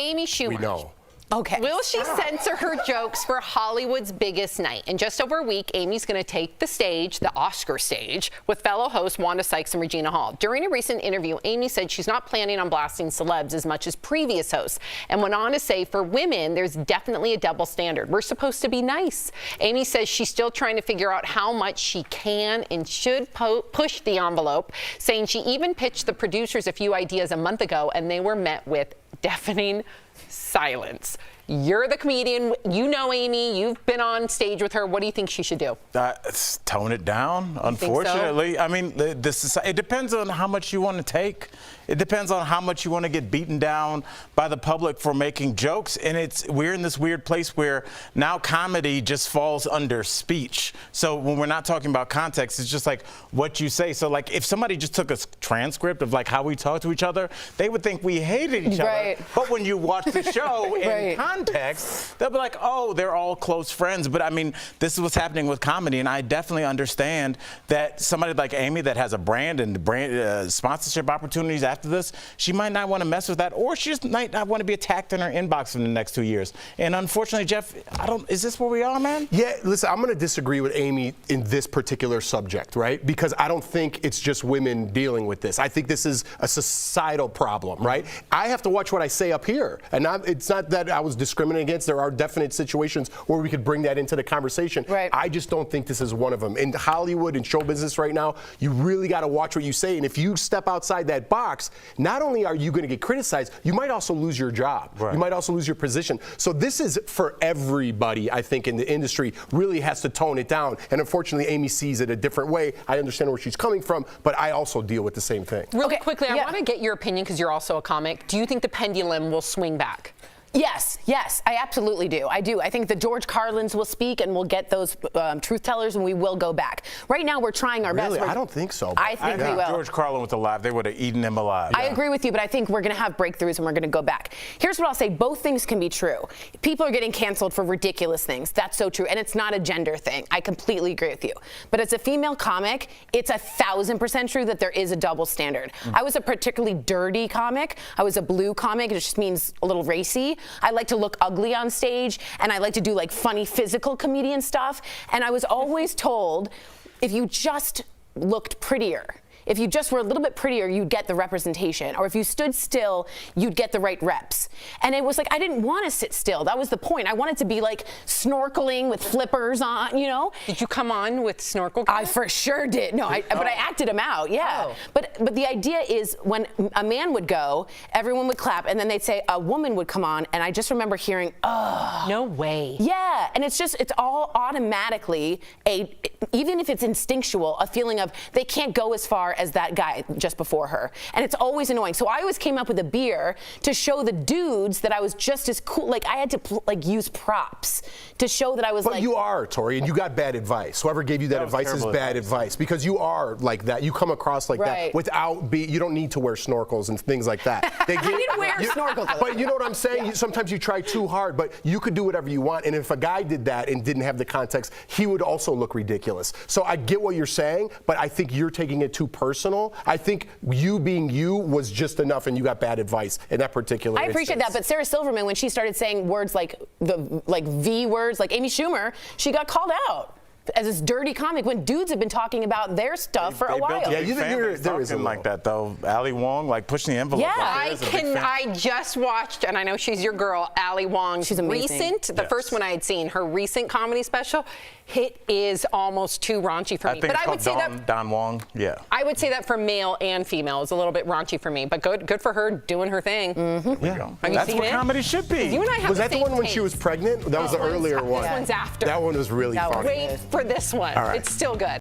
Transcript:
Amy Schumer. We know. Okay. Will she censor her jokes for Hollywood's biggest night? In just over a week, Amy's going to take the stage, the Oscar stage, with fellow hosts Wanda, Sykes, and Regina Hall. During a recent interview, Amy said she's not planning on blasting celebs as much as previous hosts, and went on to say, for women, there's definitely a double standard. We're supposed to be nice. Amy says she's still trying to figure out how much she can and should push the envelope, saying she even pitched the producers a few ideas a month ago, and they were met with deafening silence. You're the comedian. You know Amy. You've been on stage with her. What do you think she should do? Tone it down, unfortunately. So? I mean, it depends on how much you want to take. It depends on how much you want to get beaten down by the public for making jokes. And we're in this weird place where now comedy just falls under speech. So when we're not talking about context, it's just like what you say. So like if somebody just took a transcript of like how we talk to each other, they would think we hated each other. But when you watch the show in context, they'll be like, oh, they're all close friends. But I mean, this is what's happening with comedy. And I definitely understand that somebody like Amy that has a brand and sponsorship opportunities after this, she might not want to mess with that, or she just might not want to be attacked in her inbox in the next 2 years. And unfortunately, Jeff, is this where we are, man? Yeah, listen, I'm going to disagree with Amy in this particular subject, right? Because I don't think it's just women dealing with this. I think this is a societal problem, right? I have to watch what I say up here. And it's not that I was discriminating against. There are definite situations where we could bring that into the conversation. Right. I just don't think this is one of them. In Hollywood and show business right now, you really got to watch what you say. And if you step outside that box, not only are you going to get criticized, you might also lose your job. Right. You might also lose your position. So this is for everybody, I think, in the industry, really has to tone it down. And unfortunately, Amy sees it a different way. I understand where she's coming from, but I also deal with the same thing. Really quickly, I want to get your opinion because you're also a comic. Do you think the pendulum will swing back? Yes, I absolutely do. I do. I think the George Carlins will speak and we'll get those truth tellers and we will go back. Right now, we're trying our best. Really? I don't think so. I think we will. George Carlin was alive. They would have eaten him alive. I agree with you, but I think we're going to have breakthroughs and we're going to go back. Here's what I'll say. Both things can be true. People are getting canceled for ridiculous things. That's so true. And it's not a gender thing. I completely agree with you. But as a female comic, it's 1,000% true that there is a double standard. I was a particularly dirty comic. I was a blue comic. It just means a little racy. I like to look ugly on stage, and I like to do like funny physical comedian stuff. And I was always told, if you just looked prettier, if you just were a little bit prettier, you'd get the representation. Or if you stood still, you'd get the right reps. And it was like, I didn't want to sit still. That was the point. I wanted to be like snorkeling with flippers on, you know? Did you come on with snorkel? I for sure did. No, but I acted them out, yeah. But the idea is when a man would go, everyone would clap, and then they'd say a woman would come on, and I just remember hearing, oh. No way. Yeah, and it's all automatically, even if it's instinctual, a feeling of they can't go as far as that guy just before her. And it's always annoying. So I always came up with a beer to show the dudes that I was just as cool. Like I had to use props to show that I was But you are, Tori, and you got bad advice. Whoever gave you that advice is bad advice because you are like that. You come across like that without you don't need to wear snorkels and things like that. I didn't wear snorkels. But you know what I'm saying? Sometimes you try too hard, but you could do whatever you want. And if a guy did that and didn't have the context, he would also look ridiculous. So I get what you're saying, but I think you're taking it too personal. I think you being you was just enough, and you got bad advice in that particular instance. I appreciate that, but Sarah Silverman, when she started saying words like V words, like Amy Schumer, she got called out as this dirty comic when dudes have been talking about their stuff for a while. Yeah, you think there is like that though. Ali Wong, like pushing the envelope. Yeah, I just watched, and I know she's your girl, Ali Wong. She's amazing. The first one I had seen, her recent comedy special. It is almost too raunchy for me. I think it's called Don Wong. Yeah. I would say that for male and female is a little bit raunchy for me, but good for her doing her thing. Yeah. That's what comedy should be. You and I have was that the one when she was pregnant? That was the earlier one. This one's after. That one was really funny. Wait for this one. It's still good.